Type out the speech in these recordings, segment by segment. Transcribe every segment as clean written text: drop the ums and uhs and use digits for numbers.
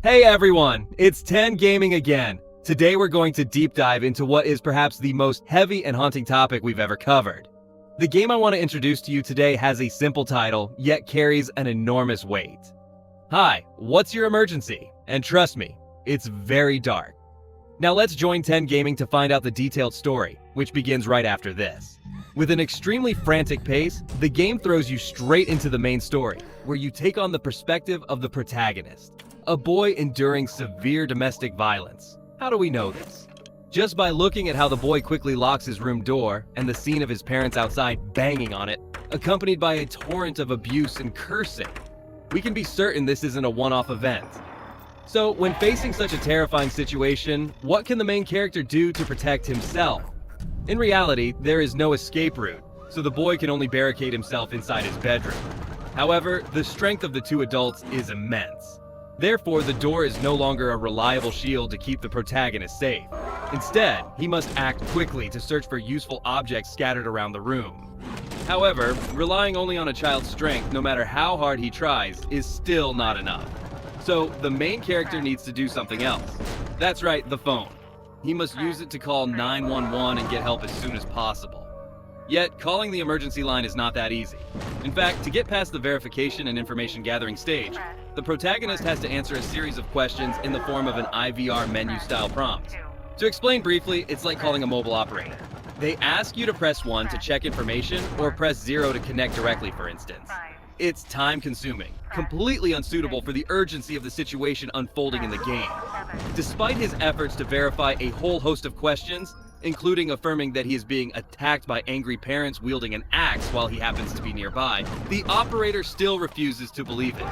Hey everyone, it's 10 Gaming again. Today we're going to deep dive into what is perhaps the most heavy and haunting topic we've ever covered. The game I want to introduce to you today has a simple title, yet carries an enormous weight. Hi, what's your emergency? And trust me, it's very dark. Now let's join 10 Gaming to find out the detailed story, which begins right after this. With an extremely frantic pace, the game throws you straight into the main story, where you take on the perspective of the protagonist, a boy enduring severe domestic violence. How do we know this? Just by looking at how the boy quickly locks his room door and the scene of his parents outside banging on it, accompanied by a torrent of abuse and cursing. We can be certain this isn't a one-off event. So, when facing such a terrifying situation, what can the main character do to protect himself? In reality, there is no escape route, so the boy can only barricade himself inside his bedroom. However, the strength of the two adults is immense. Therefore, the door is no longer a reliable shield to keep the protagonist safe. Instead, he must act quickly to search for useful objects scattered around the room. However, relying only on a child's strength, no matter how hard he tries, is still not enough. So, the main character needs to do something else. That's right, the phone. He must use it to call 911 and get help as soon as possible. Yet, calling the emergency line is not that easy. In fact, to get past the verification and information gathering stage, the protagonist has to answer a series of questions in the form of an IVR menu-style prompt. To explain briefly, it's like calling a mobile operator. They ask you to press 1 to check information or press 0 to connect directly, for instance. It's time-consuming, completely unsuitable for the urgency of the situation unfolding in the game. Despite his efforts to verify a whole host of questions, including affirming that he is being attacked by angry parents wielding an axe while he happens to be nearby, the operator still refuses to believe it.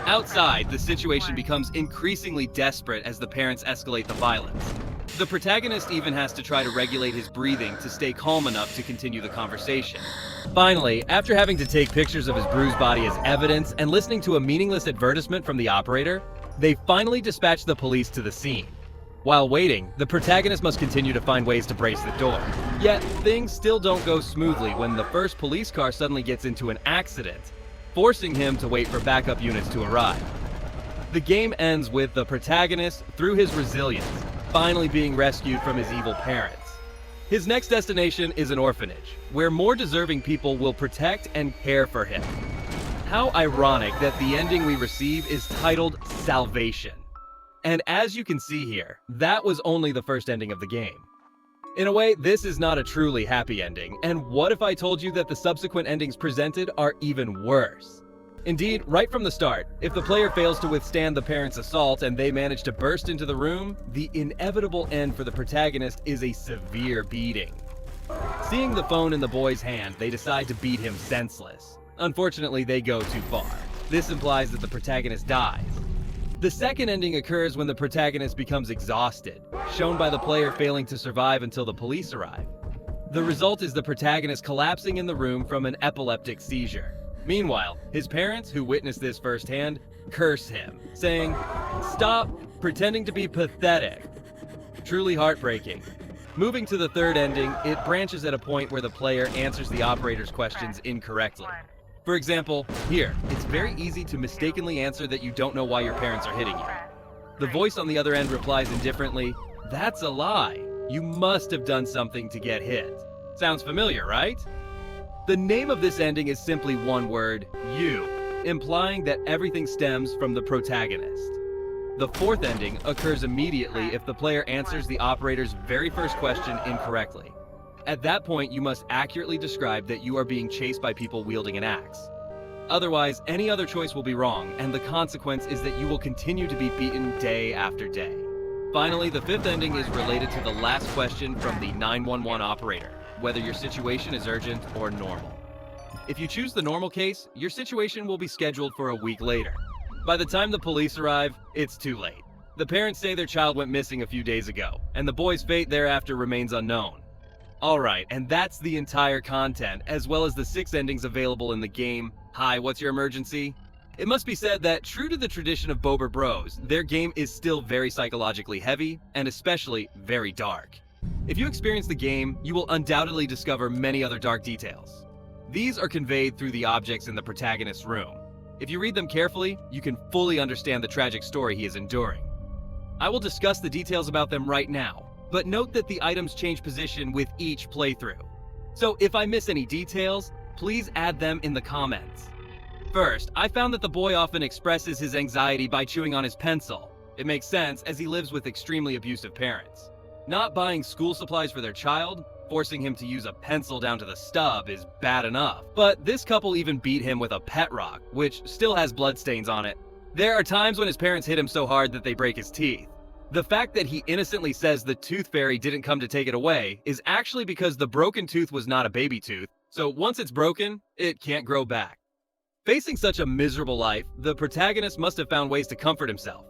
Outside, the situation becomes increasingly desperate as the parents escalate the violence. The protagonist even has to try to regulate his breathing to stay calm enough to continue the conversation. Finally, after having to take pictures of his bruised body as evidence and listening to a meaningless advertisement from the operator, they finally dispatch the police to the scene. While waiting, the protagonist must continue to find ways to brace the door. Yet, things still don't go smoothly when the first police car suddenly gets into an accident, forcing him to wait for backup units to arrive. The game ends with the protagonist, through his resilience, finally being rescued from his evil parents. His next destination is an orphanage, where more deserving people will protect and care for him. How ironic that the ending we receive is titled Salvation. And as you can see here, that was only the first ending of the game. In a way, this is not a truly happy ending, and what if I told you that the subsequent endings presented are even worse? Indeed, right from the start, if the player fails to withstand the parents' assault and they manage to burst into the room, the inevitable end for the protagonist is a severe beating. Seeing the phone in the boy's hand, they decide to beat him senseless. Unfortunately, they go too far. This implies that the protagonist dies. The second ending occurs when the protagonist becomes exhausted, shown by the player failing to survive until the police arrive. The result is the protagonist collapsing in the room from an epileptic seizure. Meanwhile, his parents, who witnessed this firsthand, curse him, saying, "Stop pretending to be pathetic." Truly heartbreaking. Moving to the third ending, it branches at a point where the player answers the operator's questions incorrectly. For example, here, it's very easy to mistakenly answer that you don't know why your parents are hitting you. The voice on the other end replies indifferently, "That's a lie. You must have done something to get hit." Sounds familiar, right? The name of this ending is simply one word, you, implying that everything stems from the protagonist. The fourth ending occurs immediately if the player answers the operator's very first question incorrectly. At that point, you must accurately describe that you are being chased by people wielding an axe. Otherwise, any other choice will be wrong, and the consequence is that you will continue to be beaten day after day. Finally, the fifth ending is related to the last question from the 911 operator, whether your situation is urgent or normal. If you choose the normal case, your situation will be scheduled for a week later. By the time the police arrive, it's too late. The parents say their child went missing a few days ago, and the boy's fate thereafter remains unknown. Alright, and that's the entire content, as well as the 6 endings available in the game. Hi, what's your emergency? It must be said that, true to the tradition of Bober Bros, their game is still very psychologically heavy, and especially very dark. If you experience the game, you will undoubtedly discover many other dark details. These are conveyed through the objects in the protagonist's room. If you read them carefully, you can fully understand the tragic story he is enduring. I will discuss the details about them right now, but note that the items change position with each playthrough. So if I miss any details, please add them in the comments. First, I found that the boy often expresses his anxiety by chewing on his pencil. It makes sense as he lives with extremely abusive parents. Not buying school supplies for their child, forcing him to use a pencil down to the stub is bad enough, but this couple even beat him with a pet rock, which still has bloodstains on it. There are times when his parents hit him so hard that they break his teeth. The fact that he innocently says the tooth fairy didn't come to take it away is actually because the broken tooth was not a baby tooth, so once it's broken, it can't grow back. Facing such a miserable life, the protagonist must have found ways to comfort himself.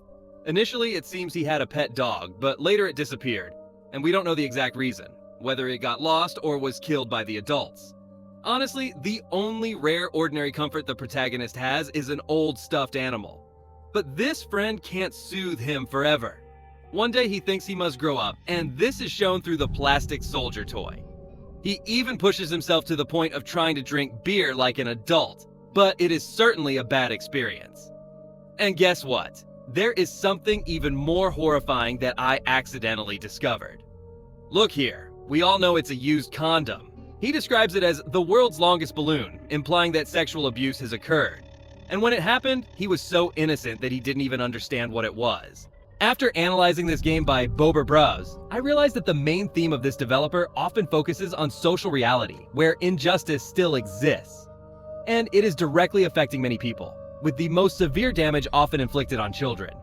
Initially, it seems he had a pet dog, but later it disappeared, and we don't know the exact reason, whether it got lost or was killed by the adults. Honestly, the only rare ordinary comfort the protagonist has is an old stuffed animal. But this friend can't soothe him forever. One day he thinks he must grow up, and this is shown through the plastic soldier toy. He even pushes himself to the point of trying to drink beer like an adult, but it is certainly a bad experience. And guess what? There is something even more horrifying that I accidentally discovered. Look here, we all know it's a used condom. He describes it as the world's longest balloon, implying that sexual abuse has occurred. And when it happened, he was so innocent that he didn't even understand what it was. After analyzing this game by Bober Bros, I realized that the main theme of this developer often focuses on social reality, where injustice still exists. And it is directly affecting many people, with the most severe damage often inflicted on children.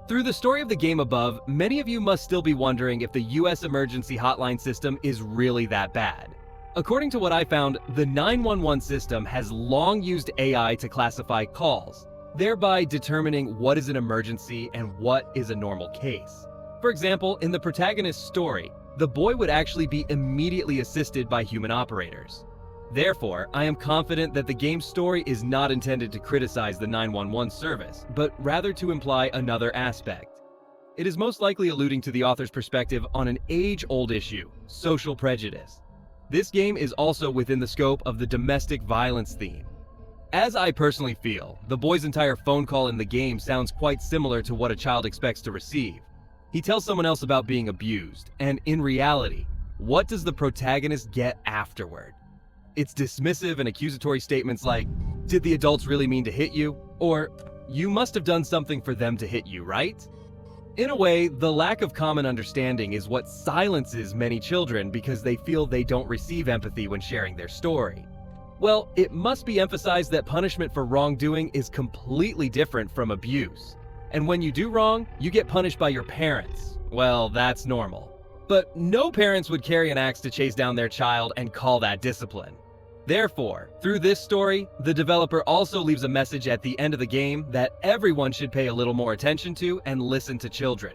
Through the story of the game above, many of you must still be wondering if the US emergency hotline system is really that bad. According to what I found, the 911 system has long used AI to classify calls, thereby determining what is an emergency and what is a normal case. For example, in the protagonist's story, the boy would actually be immediately assisted by human operators. Therefore, I am confident that the game's story is not intended to criticize the 911 service, but rather to imply another aspect. It is most likely alluding to the author's perspective on an age-old issue, social prejudice. This game is also within the scope of the domestic violence theme. As I personally feel, the boy's entire phone call in the game sounds quite similar to what a child expects to receive. He tells someone else about being abused, and in reality, what does the protagonist get afterward? It's dismissive and accusatory statements like, "Did the adults really mean to hit you?" Or, "You must have done something for them to hit you, right?" In a way, the lack of common understanding is what silences many children because they feel they don't receive empathy when sharing their story. Well, it must be emphasized that punishment for wrongdoing is completely different from abuse. And when you do wrong, you get punished by your parents. Well, that's normal. But no parents would carry an axe to chase down their child and call that discipline. Therefore, through this story, the developer also leaves a message at the end of the game that everyone should pay a little more attention to and listen to children.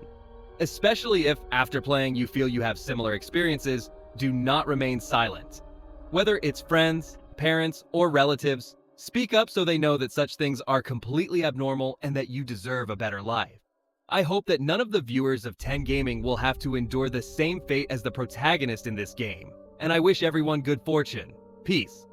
Especially if, after playing, you feel you have similar experiences, do not remain silent. Whether it's friends, parents, or relatives, speak up so they know that such things are completely abnormal and that you deserve a better life. I hope that none of the viewers of 10 Gaming will have to endure the same fate as the protagonist in this game, and I wish everyone good fortune. Peace.